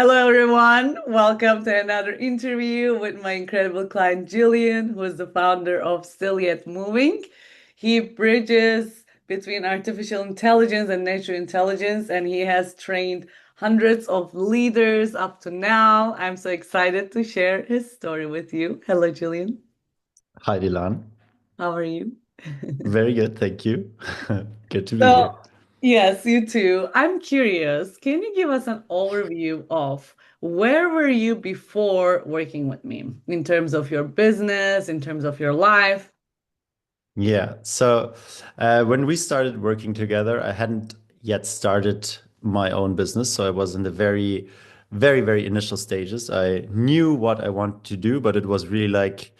Hello, everyone. Welcome to another interview with my incredible client, Julian, who is the founder of Still Yet Moving. He bridges between artificial intelligence and natural intelligence, and he has trained hundreds of leaders up to now. I'm so excited to share his story with you. Hello, Julian. Hi, Dilan. How are you? Very good, thank you. Good to be So, here. yes, you too. I'm curious, can you give us an overview of where were you before working with me in terms of your business, in terms of your life? Yeah, so when we started working together, I hadn't yet started my own business. So I was in the very initial stages. I knew what I wanted to do, but it was really like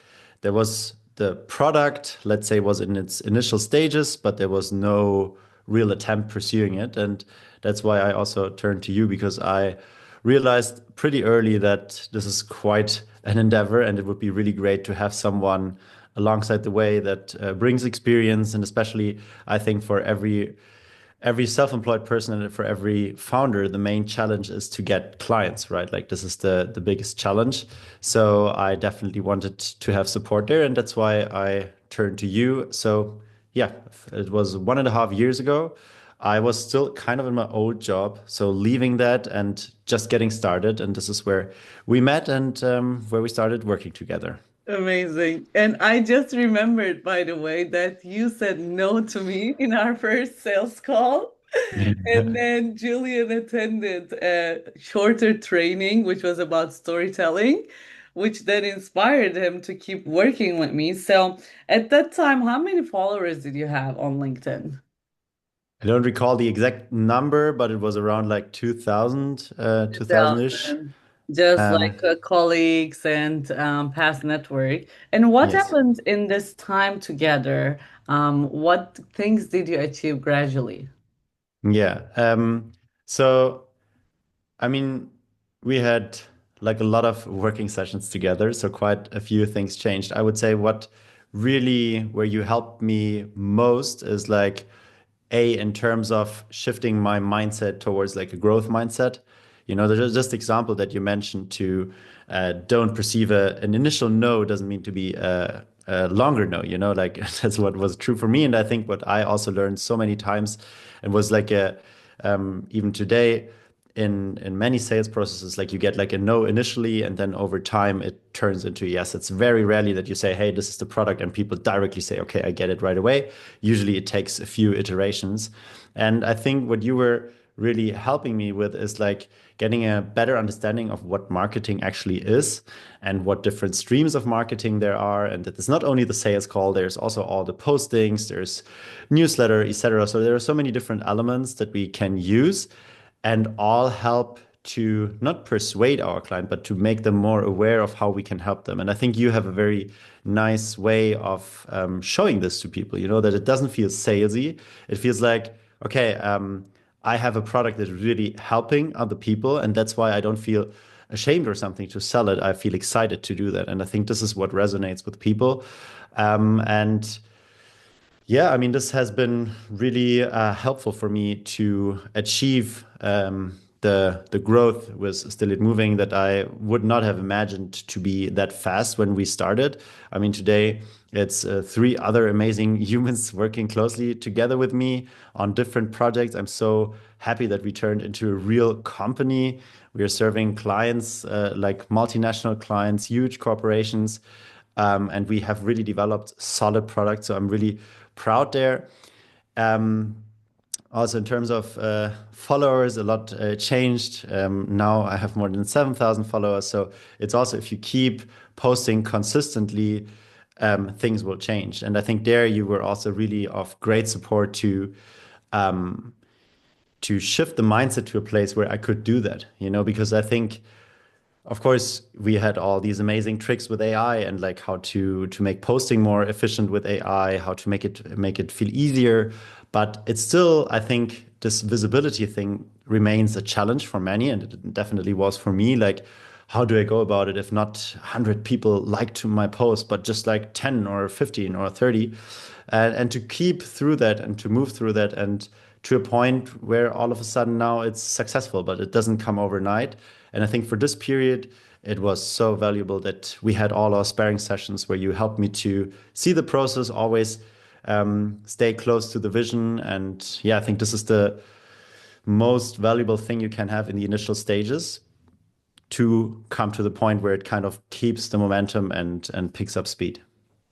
there was the product, let's say, was in its initial stages, but there was no real attempt pursuing it. And that's why I also turned to you because I realized pretty early that this is quite an endeavor and it would be really great to have someone alongside the way that brings experience. And especially I think for every self-employed person and for every founder, the main challenge is to get clients, right? Like this is the biggest challenge. So I definitely wanted to have support there, and that's why I turned to you. So yeah, it was 1.5 years ago. I was still kind of in my old job, so leaving that and just getting started, and this is where we met and where we started working together. Amazing. And I just remembered, by the way, that you said no to me in our first sales call. And then Julian attended a shorter training, which was about storytelling, which then inspired him to keep working with me. So at that time, how many followers did you have on LinkedIn? I don't recall the exact number, but it was around like 2000, 2000-ish. 2000. Just Um, like colleagues and past network. And what yes. happened in this time together? What things did you achieve gradually? Yeah. So, I mean, we had like a lot of working sessions together, so quite a few things changed. I would say what really where you helped me most is like in terms of shifting my mindset towards like a growth mindset. You know, there's just example that you mentioned to don't perceive an initial no doesn't mean to be a longer no, you know, like that's what was true for me. And I think what I also learned so many times and was like even today in many sales processes, like you get like a no initially, and then over time it turns into a yes. It's very rarely that you say, "Hey, this is the product," and people directly say, "Okay, I get it right away." Usually, it takes a few iterations, and I think what you were really helping me with is like getting a better understanding of what marketing actually is and what different streams of marketing there are, and that it's not only the sales call, there's also all the postings, there's newsletter, etc. So there are so many different elements that we can use and all help to not persuade our client, but to make them more aware of how we can help them. And I think you have a very nice way of showing this to people, you know, that it doesn't feel salesy. It feels like, okay, I have a product that's really helping other people. And that's why I don't feel ashamed or something to sell it. I feel excited to do that. And I think this is what resonates with people. And yeah, I mean, this has been really helpful for me to achieve the growth with Still It Moving that I would not have imagined to be that fast when we started. I mean, today it's three other amazing humans working closely together with me on different projects. I'm so happy that we turned into a real company. We are serving clients like multinational clients, huge corporations, and we have really developed solid products. So I'm really proud there. Um, Also, in terms of followers, a lot changed. Now I have more than 7,000 followers. So it's also if you keep posting consistently, things will change. And I think there you were also really of great support to shift the mindset to a place where I could do that. You know, because I think of course, we had all these amazing tricks with AI and like how to make posting more efficient with AI, how to make it feel easier. But it's still, I think, this visibility thing remains a challenge for many, and it definitely was for me. Like, how do I go about it if not 100 people liked my post, but just like 10 or 15 or 30? And to keep through that and to move through that and to a point where all of a sudden now it's successful, but it doesn't come overnight. And I think for this period, it was so valuable that we had all our sparring sessions where you helped me to see the process, always stay close to the vision. And yeah, I think this is the most valuable thing you can have in the initial stages to come to the point where it kind of keeps the momentum and picks up speed.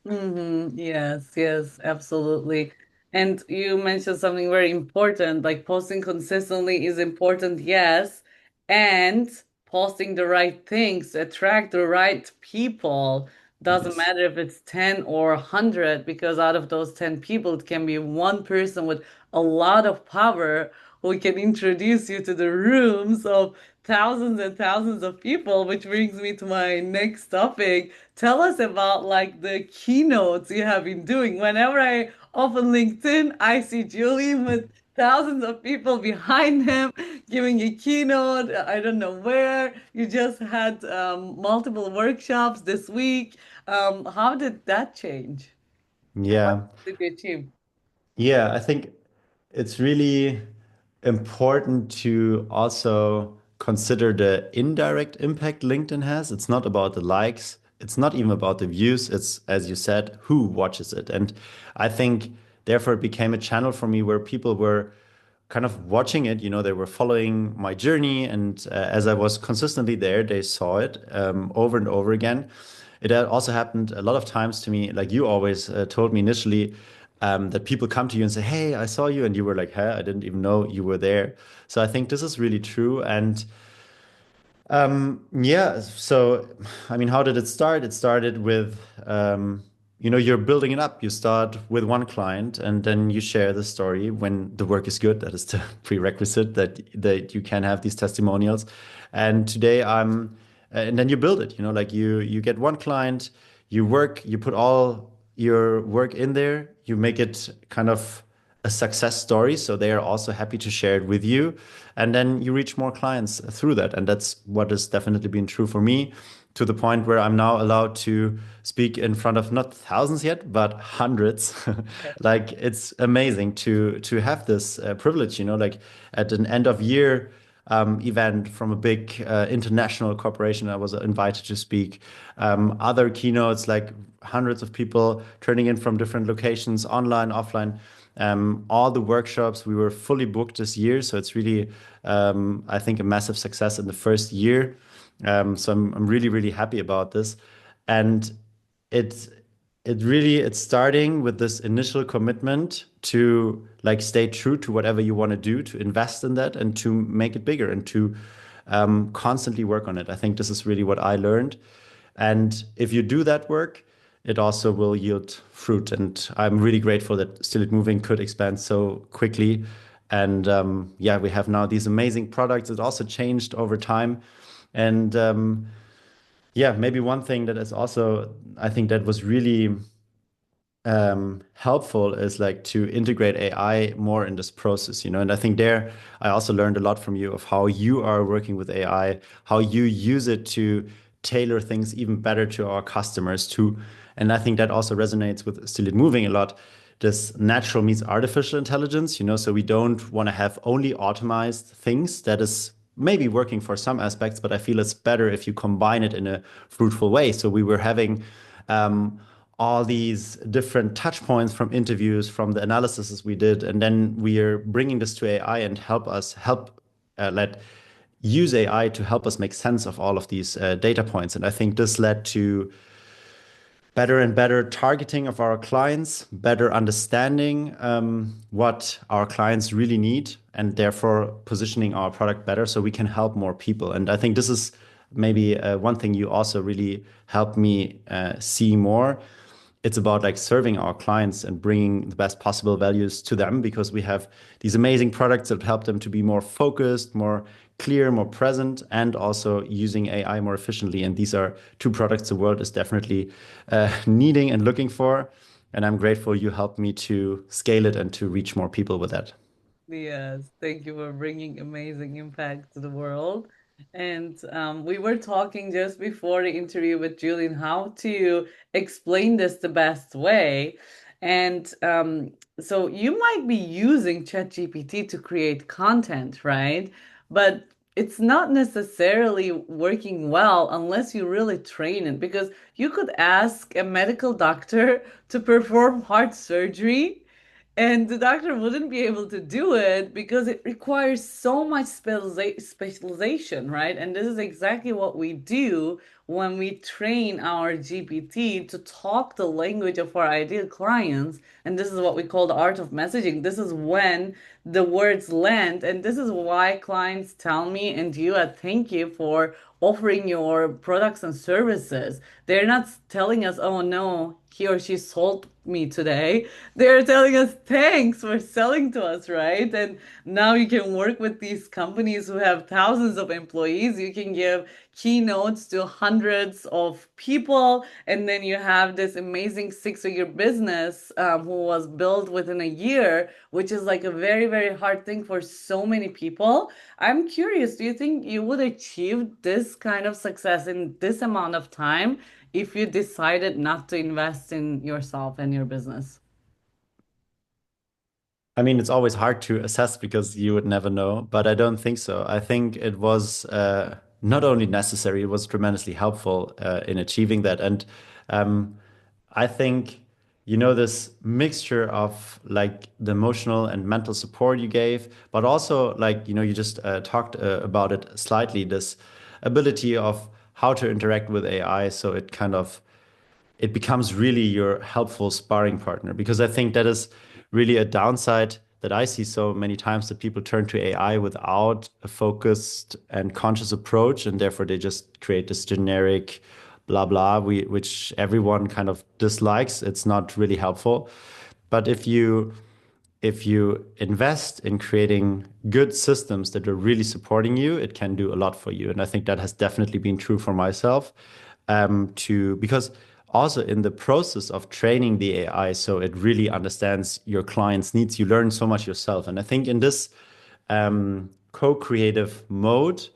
Yes, yes, absolutely. And you mentioned something very important, like posting consistently is important, yes, and posting the right things to attract the right people. Doesn't Yes. matter if it's 10 or 100, because out of those 10 people, it can be one person with a lot of power who can introduce you to the rooms of thousands and thousands of people, which brings me to my next topic. Tell us about like the keynotes you have been doing. Whenever I open LinkedIn, I see Julian with thousands of people behind him giving a keynote. I don't know where. You just had multiple workshops this week. How did that change? And what Yeah. did you achieve? Yeah, I think it's really important to also consider the indirect impact LinkedIn has. It's not about the likes, it's not even about the views. It's, as you said, who watches it. And I think therefore it became a channel for me where people were kind of watching it. You know, they were following my journey, and as I was consistently there, they saw it over and over again. It also happened a lot of times to me, like you always told me initially, that people come to you and say, "Hey, I saw you," and you were like, "Huh, I didn't even know you were there." So I think this is really true, and yeah, so I mean, how did it start? It started with, you're building it up. You start with one client and then you share the story when the work is good. That is the prerequisite that you can have these testimonials. And today and then you build it, like you get one client, you put all your work in there, you make it kind of a success story. So they are also happy to share it with you. And then you reach more clients through that. And that's what has definitely been true for me to the point where I'm now allowed to speak in front of not thousands yet, but hundreds. Like it's amazing to have this privilege, like at an end of year event from a big international corporation. I was invited to speak. Other keynotes, like hundreds of people turning in from different locations, online, offline. All the workshops, we were fully booked this year. So it's really, I think, a massive success in the first year. So I'm really, really happy about this. And it's it's starting with this initial commitment to like stay true to whatever you want to do, to invest in that and to make it bigger and to constantly work on it. I think this is really what I learned. And if you do that work, it also will yield fruit. And I'm really grateful that Still It Moving could expand so quickly. And yeah, we have now these amazing products. It also changed over time. And yeah, maybe one thing that is also, I think that was really helpful is like to integrate AI more in this process, And I think there I also learned a lot from you of how you are working with AI, how you use it to tailor things even better to our customers too. And I think that also resonates with Still It Moving a lot. This natural meets artificial intelligence, so we don't want to have only optimized things that is maybe working for some aspects, but I feel it's better if you combine it in a fruitful way. So we were having um, all these different touch points from interviews, from the analyses we did, and then we are bringing this to AI and let use AI to help us make sense of all of these data points. And I think this led to better and better targeting of our clients, better understanding what our clients really need, and therefore positioning our product better so we can help more people. And I think this is maybe one thing you also really helped me see more. It's about like serving our clients and bringing the best possible values to them because we have these amazing products that help them to be more focused, more clear, more present, and also using AI more efficiently. And these are two products the world is definitely needing and looking for. And I'm grateful you helped me to scale it and to reach more people with that. Yes, thank you for bringing amazing impact to the world. And we were talking just before the interview with Julian how to explain this the best way. And so you might be using ChatGPT to create content, right? But it's not necessarily working well unless you really train it, because you could ask a medical doctor to perform heart surgery and the doctor wouldn't be able to do it because it requires so much specialization, right? And this is exactly what we do when we train our GPT to talk the language of our ideal clients. And this is what we call the art of messaging. This is when the words land. And this is why clients tell me, and you, thank you for offering your products and services. They're not telling us, oh no, he or she sold me today. They're telling us thanks for selling to us, right? And now you can work with these companies who have thousands of employees. You can give keynotes to hundreds of people, and then you have this amazing six-figure business who was built within a year, which is like a very, very hard thing for so many people. I'm curious, do you think you would achieve this kind of success in this amount of time if you decided not to invest in yourself and your business? I mean, it's always hard to assess because you would never know, but I don't think so. I think it was not only necessary, it was tremendously helpful in achieving that. And um, I think, this mixture of like the emotional and mental support you gave, but also like, you just talked about it slightly, this ability of how to interact with AI. So it becomes really your helpful sparring partner, because I think that is really a downside that I see so many times, that people turn to AI without a focused and conscious approach, and therefore they just create this generic blah blah, which everyone kind of dislikes. It's not really helpful. But if you invest in creating good systems that are really supporting you, it can do a lot for you. And I think that has definitely been true for myself. Because also in the process of training the AI, so it really understands your client's needs, you learn so much yourself. And I think in this co-creative mode,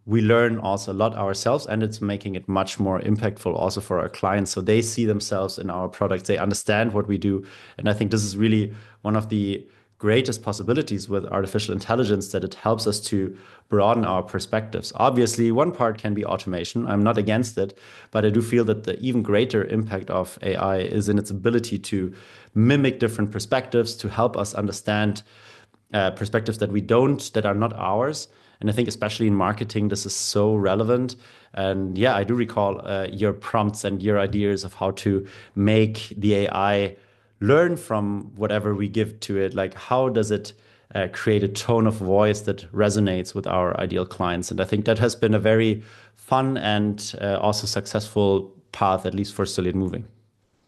we learn also a lot ourselves, and it's making it much more impactful also for our clients. So they see themselves in our products, they understand what we do. And I think this is really one of the greatest possibilities with artificial intelligence, that it helps us to broaden our perspectives. Obviously, one part can be automation. I'm not against it, but I do feel that the even greater impact of AI is in its ability to mimic different perspectives, to help us understand perspectives that are not ours. And I think especially in marketing, this is so relevant. And yeah, I do recall your prompts and your ideas of how to make the AI learn from whatever we give to it. Like, how does it create a tone of voice that resonates with our ideal clients? And I think that has been a very fun and also successful path, at least for Still Moving.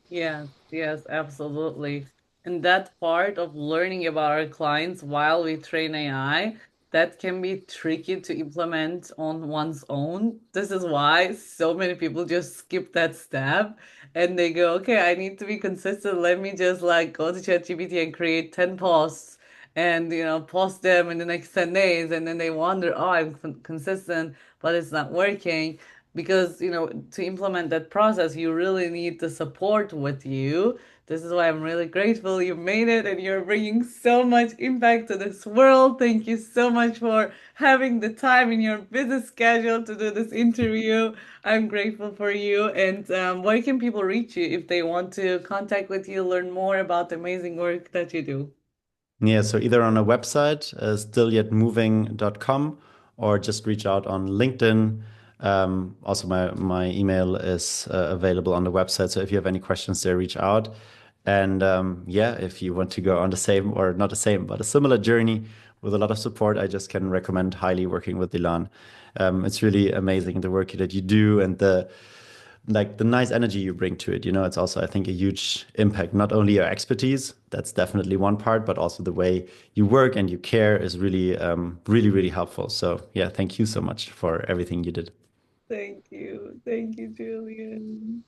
Yes, yes, absolutely. And that part of learning about our clients while we train AI, that can be tricky to implement on one's own. This is why so many people just skip that step and they go, okay, I need to be consistent. Let me just like go to ChatGPT and create 10 posts and post them in the next 10 days. And then they wonder, oh, I'm consistent, but it's not working because to implement that process you really need the support with you. This is why I'm really grateful you made it and you're bringing so much impact to this world. Thank you so much for having the time in your busy schedule to do this interview. I'm grateful for you. And where can people reach you if they want to contact with you, learn more about the amazing work that you do? Yeah, so either on a website, stillyetmoving.com, or just reach out on LinkedIn. Also, my email is available on the website. So if you have any questions there, reach out. And yeah, if you want to go on the same, or not the same, but a similar journey with a lot of support, I just can recommend highly working with Dilan. It's really amazing the work that you do, and the nice energy you bring to it. It's also, I think, a huge impact. Not only your expertise, that's definitely one part, but also the way you work and you care is really, really, really helpful. So yeah, thank you so much for everything you did. Thank you. Thank you, Julian.